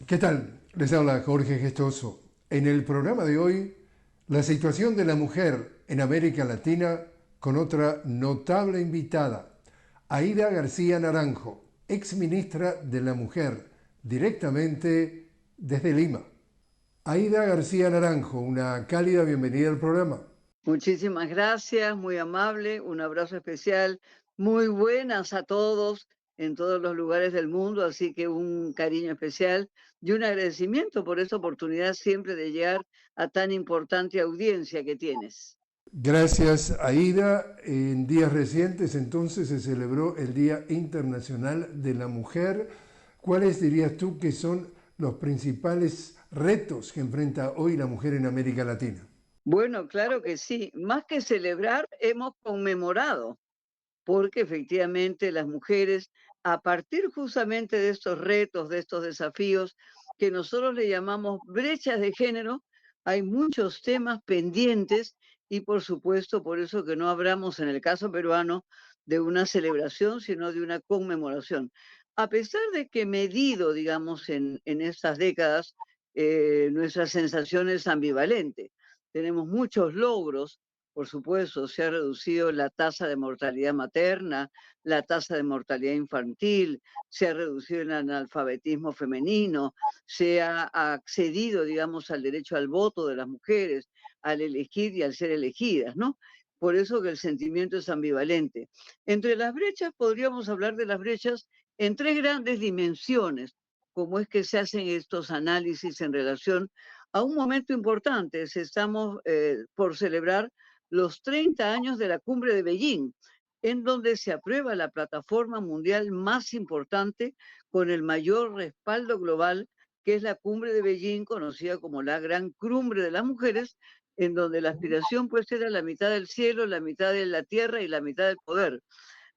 ¿Qué tal? Les habla Jorge Gestoso. En el programa de hoy, la situación de la mujer en América Latina con otra notable invitada, Aída García Naranjo, ex ministra de la Mujer, directamente desde Lima. Aída García Naranjo, una cálida bienvenida al programa. Muchísimas gracias, muy amable, un abrazo especial, muy buenas a todos en todos los lugares del mundo, así que un cariño especial y un agradecimiento por esta oportunidad siempre de llegar a tan importante audiencia que tienes. Gracias, Aída. En días recientes entonces se celebró el Día Internacional de la Mujer. ¿Cuáles dirías tú que son los principales retos que enfrenta hoy la mujer en América Latina? Bueno, claro que sí, más que celebrar, hemos conmemorado, porque efectivamente las mujeres, a partir justamente de estos retos, de estos desafíos, que nosotros le llamamos brechas de género, hay muchos temas pendientes y por supuesto por eso que no hablamos en el caso peruano de una celebración, sino de una conmemoración. A pesar de que medido, digamos, en estas décadas, nuestra sensación es ambivalente. Tenemos muchos logros, por supuesto, se ha reducido la tasa de mortalidad materna, la tasa de mortalidad infantil, se ha reducido el analfabetismo femenino, se ha accedido, digamos, al derecho al voto de las mujeres, al elegir y al ser elegidas, ¿no? Por eso que el sentimiento es ambivalente. Entre las brechas podríamos hablar de las brechas en tres grandes dimensiones, como es que se hacen estos análisis en relación a un momento importante. Estamos por celebrar los 30 años de la Cumbre de Beijing, en donde se aprueba la plataforma mundial más importante con el mayor respaldo global, que es la Cumbre de Beijing, conocida como la Gran Cumbre de las Mujeres, en donde la aspiración pues era la mitad del cielo, la mitad de la tierra y la mitad del poder.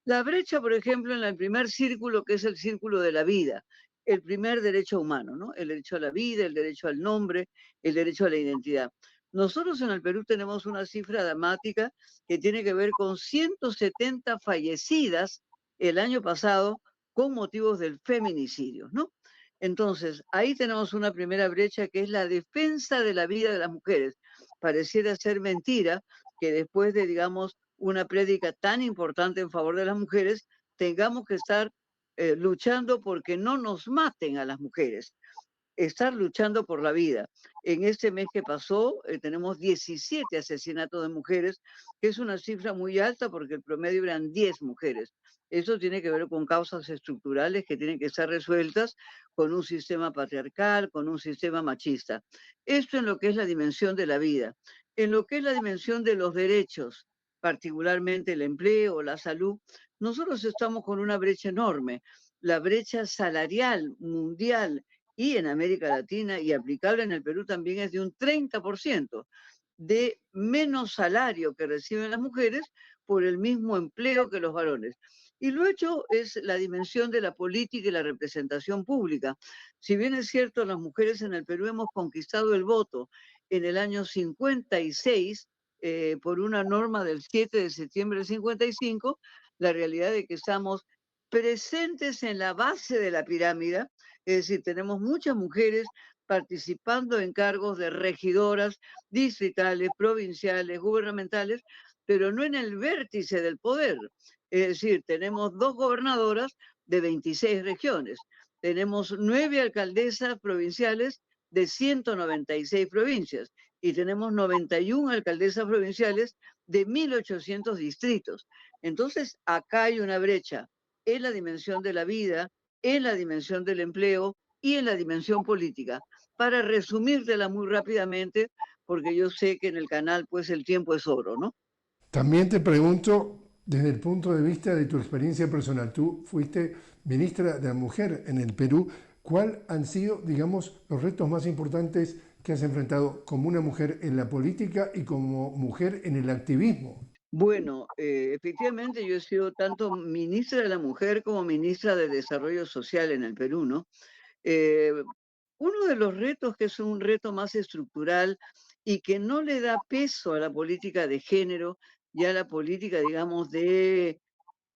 La brecha, por ejemplo, en el primer círculo, que es el círculo de la vida, el primer derecho humano, ¿no? El derecho a la vida, el derecho al nombre, el derecho a la identidad. Nosotros en el Perú tenemos una cifra dramática que tiene que ver con 170 fallecidas el año pasado con motivos del feminicidio, ¿no? Entonces, ahí tenemos una primera brecha que es la defensa de la vida de las mujeres. Pareciera ser mentira que después de, digamos, una prédica tan importante en favor de las mujeres, tengamos que estar luchando porque no nos maten a las mujeres, estar luchando por la vida. En este mes que pasó tenemos 17 asesinatos de mujeres, que es una cifra muy alta porque el promedio eran 10 mujeres. Eso tiene que ver con causas estructurales que tienen que ser resueltas con un sistema patriarcal, con un sistema machista. Esto en lo que es la dimensión de la vida. En lo que es la dimensión de los derechos, particularmente el empleo, la salud, nosotros estamos con una brecha enorme. La brecha salarial mundial y en América Latina y aplicable en el Perú también es de un 30% de menos salario que reciben las mujeres por el mismo empleo que los varones. Y lo hecho es la dimensión de la política y la representación pública. Si bien es cierto, las mujeres en el Perú hemos conquistado el voto en el año 56 por una norma del 7 de septiembre del 55, la realidad es que estamos presentes en la base de la pirámide, es decir, tenemos muchas mujeres participando en cargos de regidoras distritales, provinciales, gubernamentales, pero no en el vértice del poder. Es decir, tenemos dos gobernadoras de 26 regiones, tenemos 9 alcaldesas provinciales de 196 provincias y tenemos 91 alcaldesas provinciales de 1.800 distritos. Entonces, acá hay una brecha en la dimensión de la vida, en la dimensión del empleo y en la dimensión política. Para resumírtela muy rápidamente, porque yo sé que en el canal pues el tiempo es oro, ¿no? También te pregunto, desde el punto de vista de tu experiencia personal, tú fuiste ministra de la Mujer en el Perú, ¿cuáles han sido, digamos, los retos más importantes que has enfrentado como una mujer en la política y como mujer en el activismo? Bueno, efectivamente yo he sido tanto ministra de la Mujer como ministra de Desarrollo Social en el Perú, ¿no? Eh, Uno de los retos que es un reto más estructural y que no le da peso a la política de género y a la política, digamos, de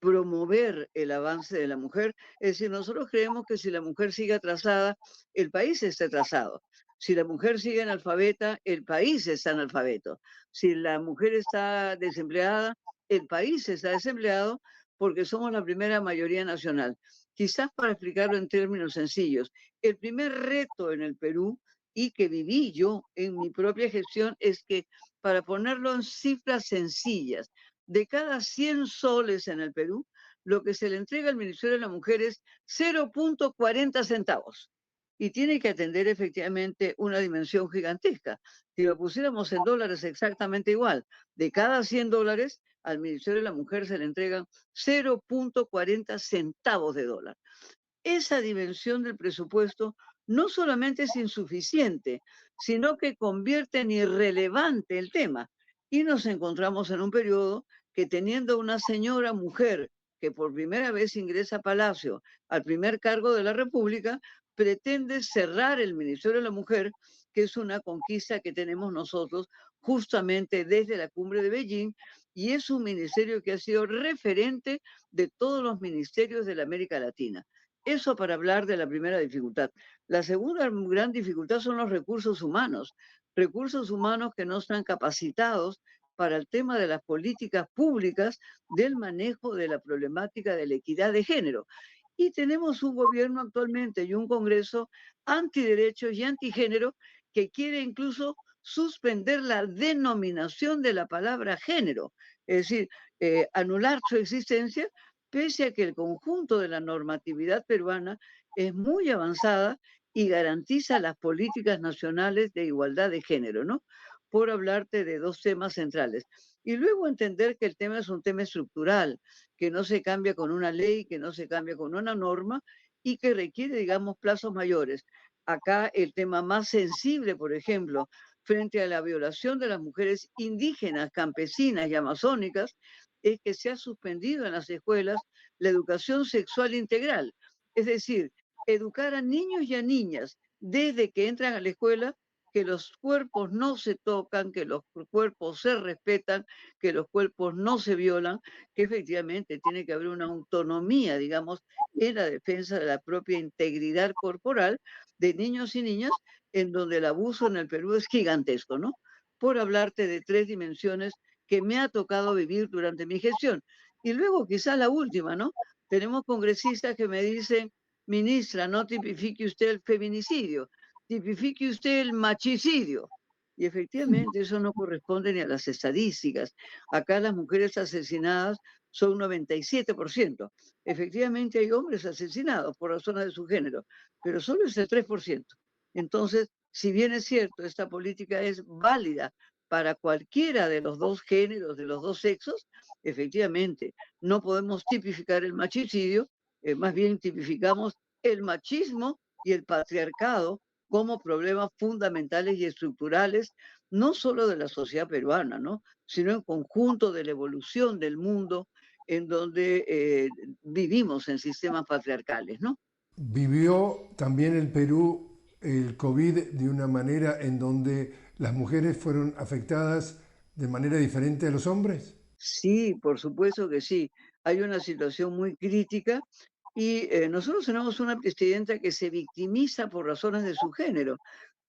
promover el avance de la mujer. Es decir, nosotros creemos que si la mujer sigue atrasada, el país está atrasado. Si la mujer sigue analfabeta, el país está analfabeto. Si la mujer está desempleada, el país está desempleado porque somos la primera mayoría nacional. Quizás para explicarlo en términos sencillos, el primer reto en el Perú y que viví yo en mi propia gestión es que, para ponerlo en cifras sencillas, de cada 100 soles en el Perú, lo que se le entrega al Ministerio de la Mujer es 0,40 centavos. Y tiene que atender efectivamente una dimensión gigantesca. Si lo pusiéramos en dólares exactamente igual, de cada 100 dólares, al Ministerio de la Mujer se le entregan 0,40 centavos de dólar. Esa dimensión del presupuesto no solamente es insuficiente, sino que convierte en irrelevante el tema. Y nos encontramos en un periodo que, teniendo una señora mujer que por primera vez ingresa a Palacio al primer cargo de la República, pretende cerrar el Ministerio de la Mujer, que es una conquista que tenemos nosotros justamente desde la cumbre de Beijing, y es un ministerio que ha sido referente de todos los ministerios de la América Latina. Eso para hablar de la primera dificultad. La segunda gran dificultad son los recursos humanos que no están capacitados para el tema de las políticas públicas del manejo de la problemática de la equidad de género. Y tenemos un gobierno actualmente y un Congreso antiderechos y antigénero que quiere incluso suspender la denominación de la palabra género, es decir, anular su existencia, pese a que el conjunto de la normatividad peruana es muy avanzada y garantiza las políticas nacionales de igualdad de género, ¿no? Por hablarte de dos temas centrales. Y luego entender que el tema es un tema estructural, que no se cambia con una ley, que no se cambia con una norma y que requiere, digamos, plazos mayores. Acá el tema más sensible, por ejemplo, frente a la violación de las mujeres indígenas, campesinas y amazónicas, es que se ha suspendido en las escuelas la educación sexual integral. Es decir, educar a niños y a niñas desde que entran a la escuela que los cuerpos no se tocan, que los cuerpos se respetan, que los cuerpos no se violan, que efectivamente tiene que haber una autonomía, digamos, en la defensa de la propia integridad corporal de niños y niñas, en donde el abuso en el Perú es gigantesco, ¿no? Por hablarte de tres dimensiones que me ha tocado vivir durante mi gestión. Y luego quizás la última, ¿no? Tenemos congresistas que me dicen: ministra, no tipifique usted el feminicidio, tipifique usted el machicidio. Y efectivamente eso no corresponde ni a las estadísticas. Acá las mujeres asesinadas son 97%. Efectivamente hay hombres asesinados por razones de su género, pero solo es el 3%. Entonces, si bien es cierto, esta política es válida para cualquiera de los dos géneros, de los dos sexos, efectivamente, no podemos tipificar el machicidio, más bien tipificamos el machismo y el patriarcado como problemas fundamentales y estructurales, no solo de la sociedad peruana, ¿no? Sino en conjunto de la evolución del mundo en donde vivimos en sistemas patriarcales, ¿no? Vivió también el Perú el COVID de una manera en donde las mujeres fueron afectadas de manera diferente a los hombres. Sí, por supuesto que sí. Hay una situación muy crítica y nosotros tenemos una presidenta que se victimiza por razones de su género,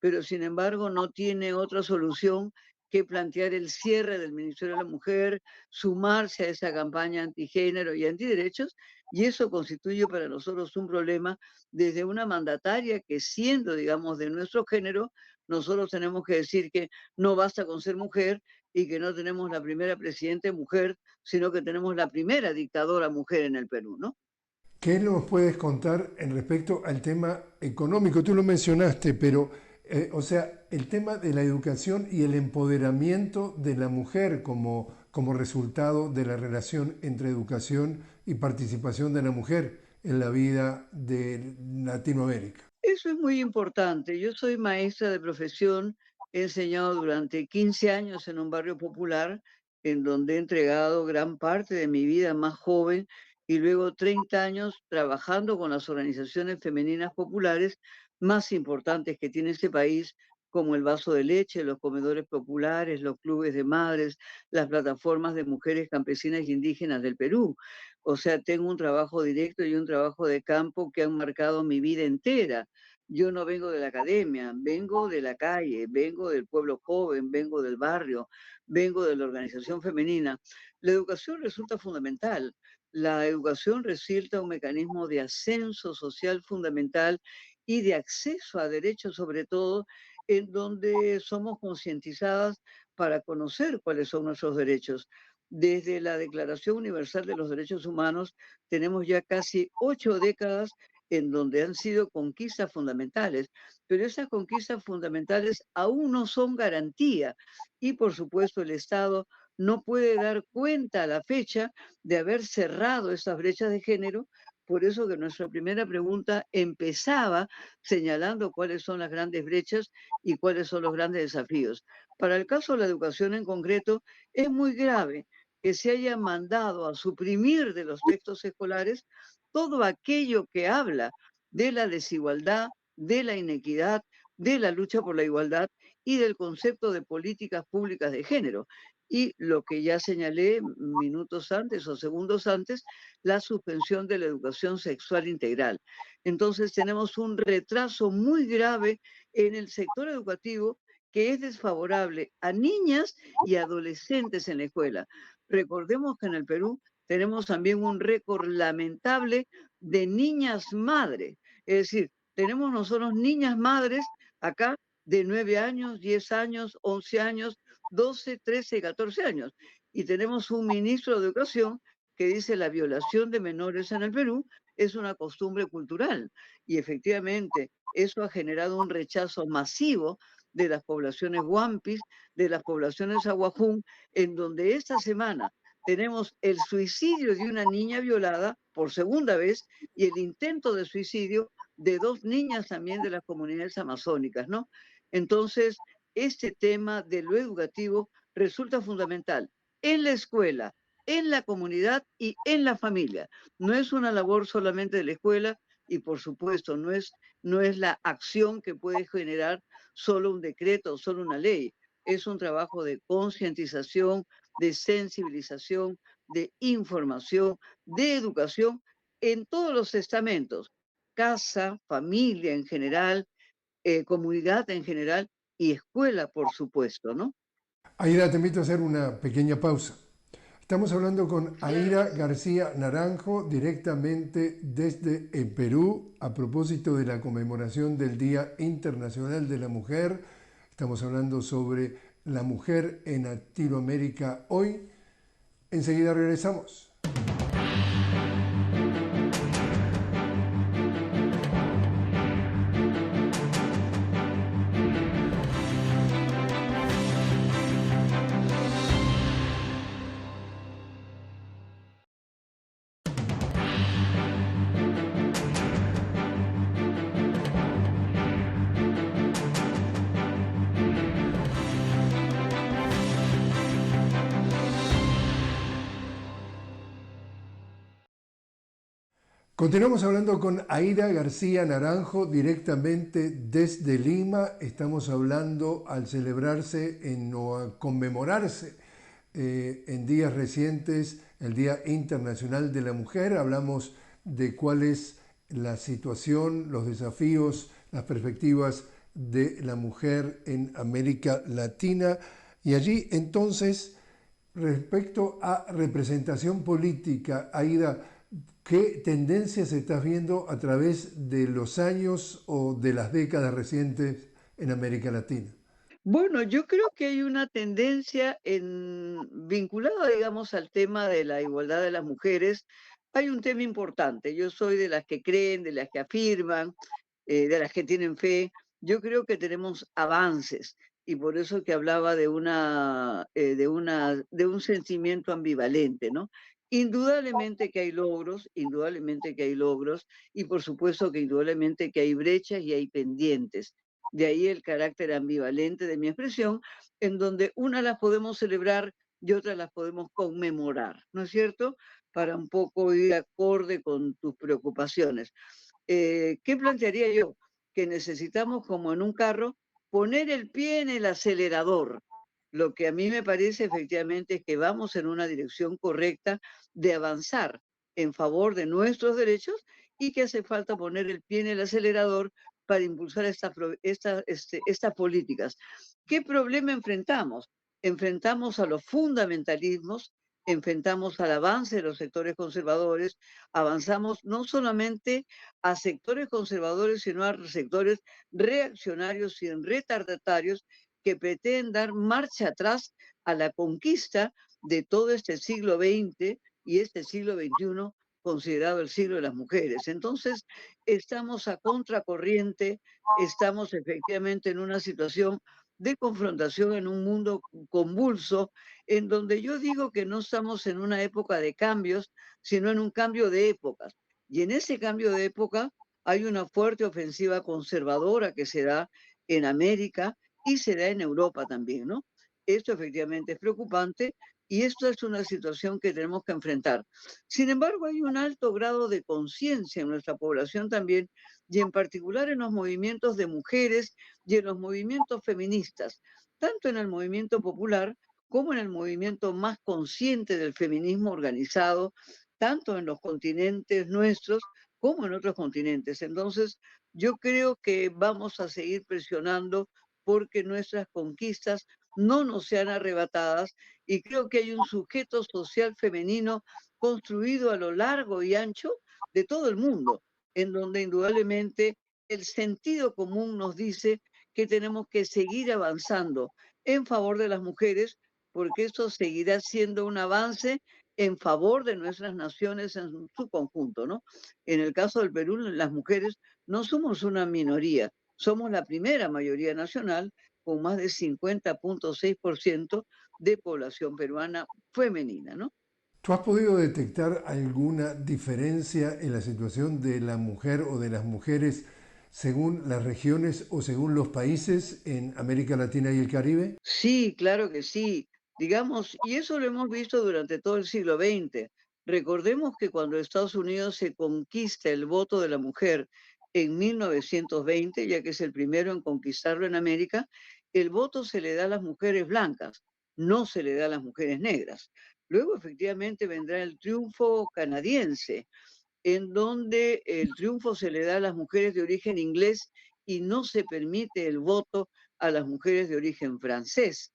pero sin embargo no tiene otra solución que plantear el cierre del Ministerio de la Mujer, sumarse a esa campaña antigénero y antiderechos, y eso constituye para nosotros un problema desde una mandataria que, siendo, digamos, de nuestro género, nosotros tenemos que decir que no basta con ser mujer y que no tenemos la primera presidenta mujer, sino que tenemos la primera dictadora mujer en el Perú, ¿no? ¿Qué nos puedes contar en respecto al tema económico? Tú lo mencionaste, pero, o sea, el tema de la educación y el empoderamiento de la mujer como resultado de la relación entre educación y participación de la mujer en la vida de Latinoamérica. Eso es muy importante. Yo soy maestra de profesión, he enseñado durante 15 años en un barrio popular, en donde he entregado gran parte de mi vida más joven, y luego 30 años trabajando con las organizaciones femeninas populares más importantes que tiene este país, como el vaso de leche, los comedores populares, los clubes de madres, las plataformas de mujeres campesinas y indígenas del Perú. O sea, tengo un trabajo directo y un trabajo de campo que han marcado mi vida entera. Yo no vengo de la academia, vengo de la calle, vengo del pueblo joven, vengo del barrio, vengo de la organización femenina. La educación resulta fundamental. La educación resulta un mecanismo de ascenso social fundamental y de acceso a derechos, sobre todo, en donde somos concientizadas para conocer cuáles son nuestros derechos. Desde la Declaración Universal de los Derechos Humanos tenemos ya casi 8 décadas en donde han sido conquistas fundamentales, pero esas conquistas fundamentales aún no son garantía y por supuesto el Estado no puede dar cuenta a la fecha de haber cerrado esas brechas de género. Por eso que nuestra primera pregunta empezaba señalando cuáles son las grandes brechas y cuáles son los grandes desafíos. Para el caso de la educación en concreto, es muy grave que se haya mandado a suprimir de los textos escolares todo aquello que habla de la desigualdad, de la inequidad, de la lucha por la igualdad y del concepto de políticas públicas de género. Y lo que ya señalé minutos antes o segundos antes, la suspensión de la educación sexual integral. Entonces tenemos un retraso muy grave en el sector educativo que es desfavorable a niñas y adolescentes en la escuela. Recordemos que en el Perú tenemos también un récord lamentable de niñas madres. Es decir, tenemos nosotros niñas madres acá de 9 años, 10 años, 11 años, 12, 13, 14 años. Y tenemos un ministro de Educación que dice la violación de menores en el Perú es una costumbre cultural. Y efectivamente, eso ha generado un rechazo masivo de las poblaciones Huampis, de las poblaciones Aguajún, en donde esta semana tenemos el suicidio de una niña violada por segunda vez y el intento de suicidio de 2 niñas también de las comunidades amazónicas, ¿no? Entonces, este tema de lo educativo resulta fundamental en la escuela, en la comunidad y en la familia. No es una labor solamente de la escuela y por supuesto no es la acción que puede generar solo un decreto o solo una ley. Es un trabajo de concientización, de sensibilización, de información, de educación en todos los estamentos, casa, familia en general, comunidad en general y escuela, por supuesto, ¿no? Aida, te invito a hacer una pequeña pausa. Estamos hablando con Claro Aira que sí. García Naranjo directamente desde el Perú a propósito de la conmemoración del Día Internacional de la Mujer. Estamos hablando sobre la mujer en Latinoamérica hoy. Enseguida regresamos. Continuamos hablando con Aida García Naranjo directamente desde Lima. Estamos hablando al celebrarse o a conmemorarse en días recientes el Día Internacional de la Mujer. Hablamos de cuál es la situación, los desafíos, las perspectivas de la mujer en América Latina. Y allí entonces, respecto a representación política, Aida, ¿qué tendencias estás viendo a través de los años o de las décadas recientes en América Latina? Bueno, yo creo que hay una tendencia vinculada, digamos, al tema de la igualdad de las mujeres. Hay un tema importante. Yo soy de las que creen, de las que afirman, de las que tienen fe. Yo creo que tenemos avances y por eso que hablaba de un sentimiento ambivalente, ¿no? Indudablemente que hay logros, indudablemente que hay logros y por supuesto que indudablemente que hay brechas y hay pendientes. De ahí el carácter ambivalente de mi expresión, en donde unas las podemos celebrar y otras las podemos conmemorar, ¿no es cierto? Para un poco ir acorde con tus preocupaciones. ¿Qué plantearía yo? Que necesitamos, como en un carro, poner el pie en el acelerador. Lo que a mí me parece efectivamente es que vamos en una dirección correcta de avanzar en favor de nuestros derechos y que hace falta poner el pie en el acelerador para impulsar estas políticas. ¿Qué problema enfrentamos? Enfrentamos a los fundamentalismos, enfrentamos al avance de los sectores conservadores, avanzamos no solamente a sectores conservadores, sino a sectores reaccionarios y retardatarios que pretenden dar marcha atrás a la conquista de todo este siglo XX y este siglo XXI considerado el siglo de las mujeres. Entonces, estamos a contracorriente, estamos efectivamente en una situación de confrontación en un mundo convulso, en donde yo digo que no estamos en una época de cambios, sino en un cambio de épocas. Y en ese cambio de época hay una fuerte ofensiva conservadora que se da en América y se da en Europa también, ¿no? Esto efectivamente es preocupante y esto es una situación que tenemos que enfrentar. Sin embargo, hay un alto grado de conciencia en nuestra población también, y en particular en los movimientos de mujeres y en los movimientos feministas, tanto en el movimiento popular como en el movimiento más consciente del feminismo organizado, tanto en los continentes nuestros como en otros continentes. Entonces, yo creo que vamos a seguir presionando porque nuestras conquistas no nos sean arrebatadas y creo que hay un sujeto social femenino construido a lo largo y ancho de todo el mundo, en donde indudablemente el sentido común nos dice que tenemos que seguir avanzando en favor de las mujeres, porque esto seguirá siendo un avance en favor de nuestras naciones en su conjunto, ¿no? En el caso del Perú, las mujeres no somos una minoría, somos la primera mayoría nacional con más de 50,6% de población peruana femenina, ¿no? ¿Tú has podido detectar alguna diferencia en la situación de la mujer o de las mujeres según las regiones o según los países en América Latina y el Caribe? Sí, claro que sí. Digamos, y eso lo hemos visto durante todo el siglo XX. Recordemos que cuando Estados Unidos se conquista el voto de la mujer en 1920, ya que es el primero en conquistarlo en América, el voto se le da a las mujeres blancas, no se le da a las mujeres negras. Luego, efectivamente, vendrá el triunfo canadiense, en donde el triunfo se le da a las mujeres de origen inglés y no se permite el voto a las mujeres de origen francés.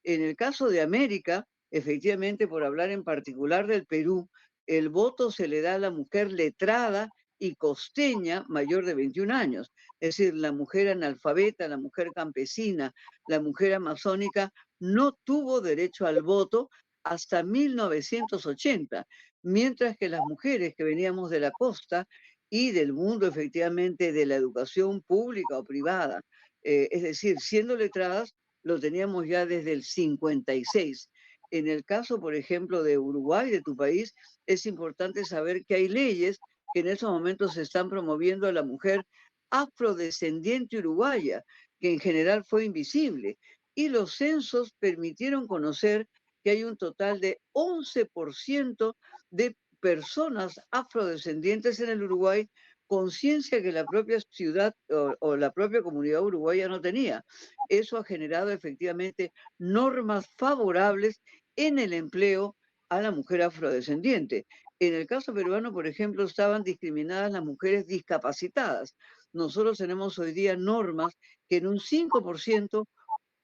En el caso de América, efectivamente, por hablar en particular del Perú, el voto se le da a la mujer letrada y costeña mayor de 21 años, es decir, la mujer analfabeta, la mujer campesina, la mujer amazónica, no tuvo derecho al voto hasta 1980, mientras que las mujeres que veníamos de la costa y del mundo efectivamente de la educación pública o privada, es decir, siendo letradas, lo teníamos ya desde el 56. En el caso, por ejemplo, de Uruguay, de tu país, es importante saber que hay leyes que en esos momentos se están promoviendo a la mujer afrodescendiente uruguaya, que en general fue invisible. Y los censos permitieron conocer que hay un total de 11% de personas afrodescendientes en el Uruguay, conciencia que la propia ciudad o la propia comunidad uruguaya no tenía. Eso ha generado efectivamente normas favorables en el empleo a la mujer afrodescendiente. En el caso peruano, por ejemplo, estaban discriminadas las mujeres discapacitadas. Nosotros tenemos hoy día normas que en un 5%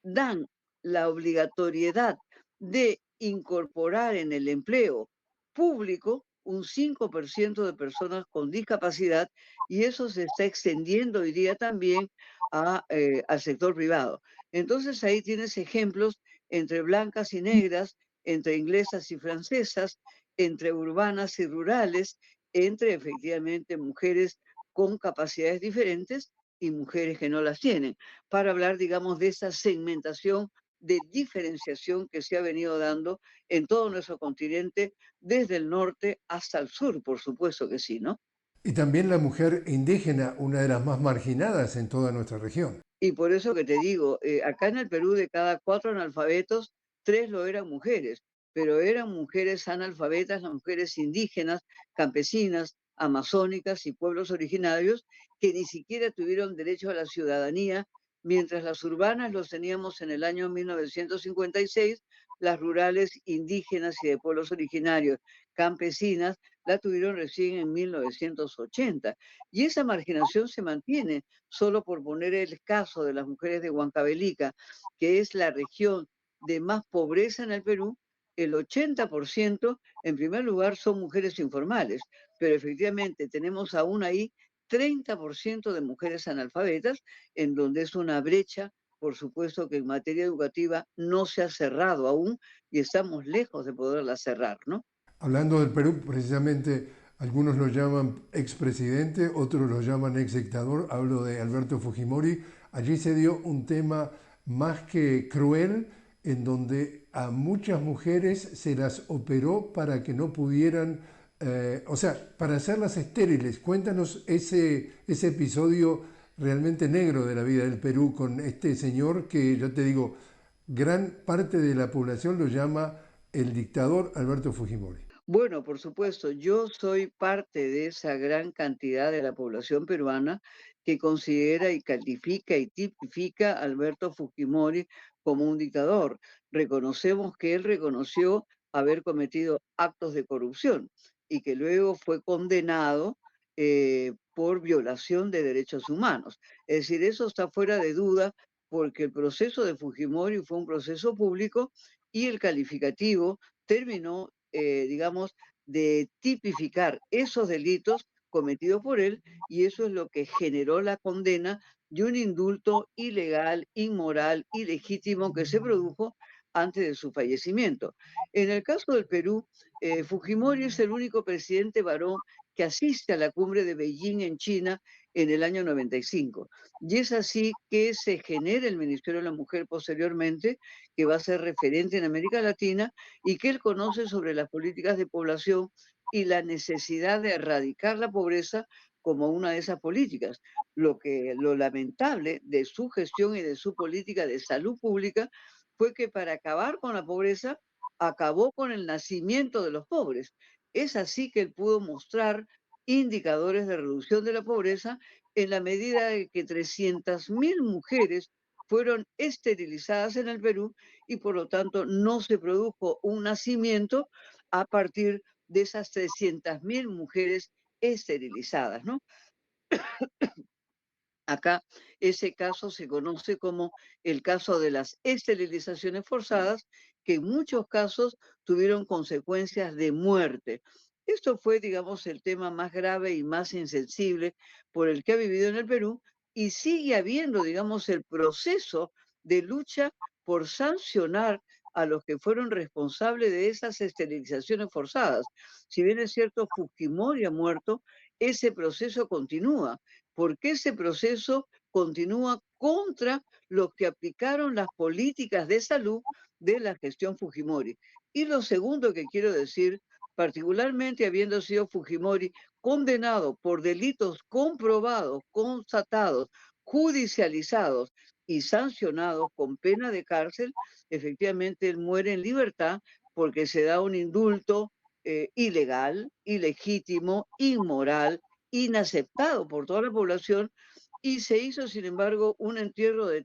dan la obligatoriedad de incorporar en el empleo público un 5% de personas con discapacidad y eso se está extendiendo hoy día también al sector privado. Entonces ahí tienes ejemplos entre blancas y negras, entre inglesas y francesas, entre urbanas y rurales, entre efectivamente mujeres con capacidades diferentes y mujeres que no las tienen, para hablar, digamos, de esa segmentación de diferenciación que se ha venido dando en todo nuestro continente, desde el norte hasta el sur, por supuesto que sí, ¿no? Y también la mujer indígena, una de las más marginadas en toda nuestra región. Y por eso que te digo, acá en el Perú de cada 4 analfabetos, 3 lo eran mujeres, pero eran mujeres analfabetas, las mujeres indígenas, campesinas, amazónicas y pueblos originarios que ni siquiera tuvieron derecho a la ciudadanía Mientras las urbanas los teníamos en el año 1956, las rurales, indígenas y de pueblos originarios, campesinas, la tuvieron recién en 1980. Y esa marginación se mantiene, solo por poner el caso de las mujeres de Huancavelica, que es la región de más pobreza en el Perú. El 80%, en primer lugar, son mujeres informales, pero efectivamente tenemos aún ahí 30% de mujeres analfabetas, en donde es una brecha, por supuesto, que en materia educativa no se ha cerrado aún y estamos lejos de poderla cerrar, ¿no? Hablando del Perú, precisamente algunos lo llaman expresidente, otros lo llaman ex dictador. Hablo de Alberto Fujimori. Allí se dio un tema más que cruel, en donde a muchas mujeres se las operó para que no pudieran, o sea, para hacerlas estériles. Cuéntanos ese episodio realmente negro de la vida del Perú con este señor que, yo te digo, gran parte de la población lo llama el dictador Alberto Fujimori. Bueno, por supuesto, yo soy parte de esa gran cantidad de la población peruana que considera y califica y tipifica a Alberto Fujimori como un dictador. Reconocemos que él reconoció haber cometido actos de corrupción y que luego fue condenado por violación de derechos humanos. Es decir, eso está fuera de duda porque el proceso de Fujimori fue un proceso público y el calificativo terminó, digamos, de tipificar esos delitos cometidos por él, y eso es lo que generó la condena de un indulto ilegal, inmoral, ilegítimo que se produjo antes de su fallecimiento. En el caso del Perú, Fujimori es el único presidente varón que asiste a la cumbre de Beijing en China en el año 95. Y es así que se genera el Ministerio de la Mujer posteriormente, que va a ser referente en América Latina y que él conoce sobre las políticas de población y la necesidad de erradicar la pobreza como una de esas políticas. Lo lamentable de su gestión y de su política de salud pública fue que para acabar con la pobreza acabó con el nacimiento de los pobres. Es así que él pudo mostrar indicadores de reducción de la pobreza en la medida de que 300.000 mujeres fueron esterilizadas en el Perú y por lo tanto no se produjo un nacimiento a partir de esas 300.000 mujeres esterilizadas, ¿no? Acá ese caso se conoce como el caso de las esterilizaciones forzadas, que en muchos casos tuvieron consecuencias de muerte. Esto fue, digamos, el tema más grave y más insensible por el que ha vivido en el Perú y sigue habiendo, digamos, el proceso de lucha por sancionar a los que fueron responsables de esas esterilizaciones forzadas. Si bien es cierto, Fujimori ha muerto, ese proceso continúa porque ese proceso continúa contra los que aplicaron las políticas de salud de la gestión Fujimori. Y lo segundo que quiero decir, particularmente habiendo sido Fujimori condenado por delitos comprobados, constatados, judicializados y sancionados con pena de cárcel, efectivamente él muere en libertad porque se da un indulto ilegal, ilegítimo, inmoral, inaceptado por toda la población, y se hizo, sin embargo, un entierro de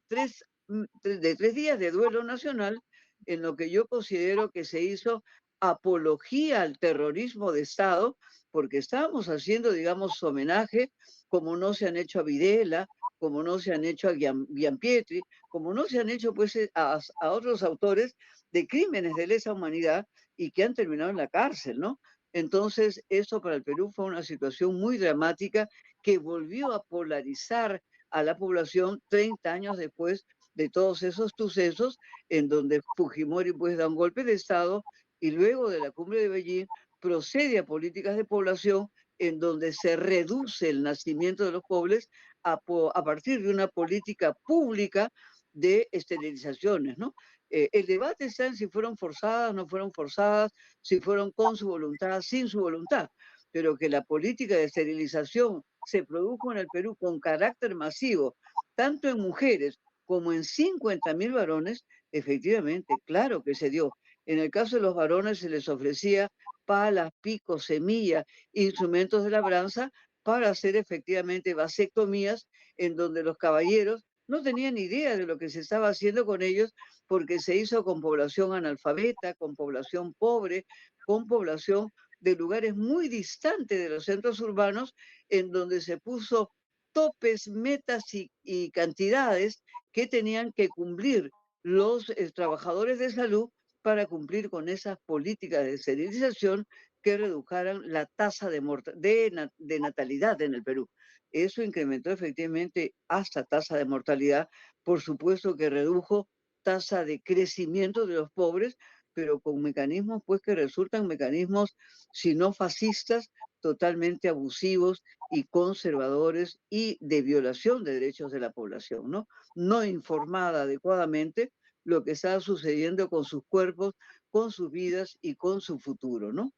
de 3 días de duelo nacional, en lo que yo considero que se hizo apología al terrorismo de Estado, porque estábamos haciendo, digamos, homenaje, como no se han hecho a Videla, como no se han hecho a Gianpietri, como no se han hecho pues a otros autores de crímenes de lesa humanidad y que han terminado en la cárcel, ¿no? Entonces, eso para el Perú fue una situación muy dramática que volvió a polarizar a la población 30 años después de todos esos sucesos, en donde Fujimori pues da un golpe de Estado y luego de la cumbre de Beijing procede a políticas de población en donde se reduce el nacimiento de los pobres a partir de una política pública de esterilizaciones, ¿no? El debate está en si fueron forzadas, no fueron forzadas, si fueron con su voluntad, sin su voluntad, pero que la política de esterilización se produjo en el Perú con carácter masivo, tanto en mujeres como en 50.000 varones, efectivamente, claro que se dio. En el caso de los varones se les ofrecía palas, picos, semillas, instrumentos de labranza para hacer efectivamente vasectomías en donde los caballeros no tenían idea de lo que se estaba haciendo con ellos porque se hizo con población analfabeta, con población pobre, con población de lugares muy distantes de los centros urbanos, en donde se puso topes, metas y cantidades que tenían que cumplir los trabajadores de salud para cumplir con esas políticas de esterilización que redujeran la tasa de natalidad en el Perú. Eso incrementó efectivamente hasta tasa de mortalidad, por supuesto que redujo tasa de crecimiento de los pobres, pero con mecanismos pues que resultan mecanismos, si no fascistas, totalmente abusivos y conservadores y de violación de derechos de la población, ¿no? No informada adecuadamente lo que está sucediendo con sus cuerpos, con sus vidas y con su futuro, ¿no?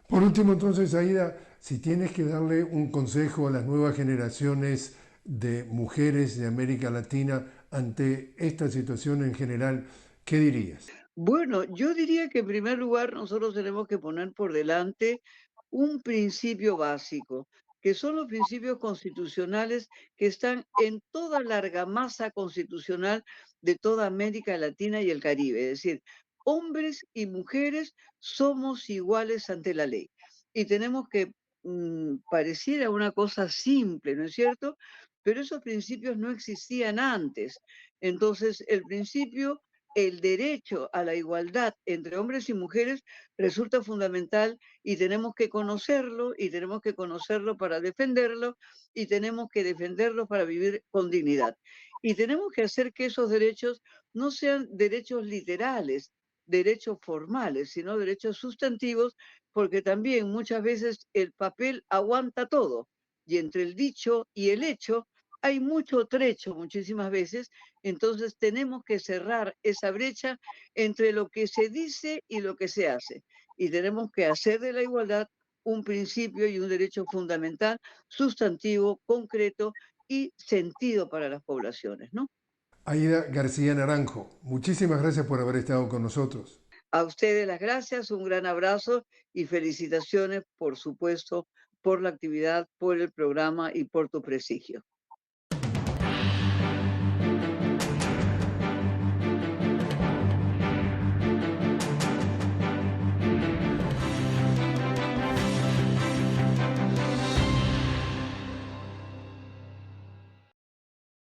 Por último, entonces, Aida, si tienes que darle un consejo a las nuevas generaciones de mujeres de América Latina ante esta situación en general, ¿qué dirías? Bueno, yo diría que en primer lugar nosotros tenemos que poner por delante un principio básico, que son los principios constitucionales que están en toda la argamasa constitucional de toda América Latina y el Caribe. Es decir, hombres y mujeres somos iguales ante la ley. Y tenemos que, pareciera una cosa simple, ¿no es cierto? Pero esos principios no existían antes. Entonces, el derecho a la igualdad entre hombres y mujeres resulta fundamental y tenemos que conocerlo para defenderlo, y tenemos que defenderlo para vivir con dignidad. Y tenemos que hacer que esos derechos no sean derechos literales, derechos formales, sino derechos sustantivos, porque también muchas veces el papel aguanta todo, y entre el dicho y el hecho hay mucho trecho muchísimas veces. Entonces tenemos que cerrar esa brecha entre lo que se dice y lo que se hace. Y tenemos que hacer de la igualdad un principio y un derecho fundamental, sustantivo, concreto y sentido para las poblaciones, ¿no? Aida García Naranjo, muchísimas gracias por haber estado con nosotros. A ustedes las gracias, un gran abrazo y felicitaciones, por supuesto, por la actividad, por el programa y por tu prestigio.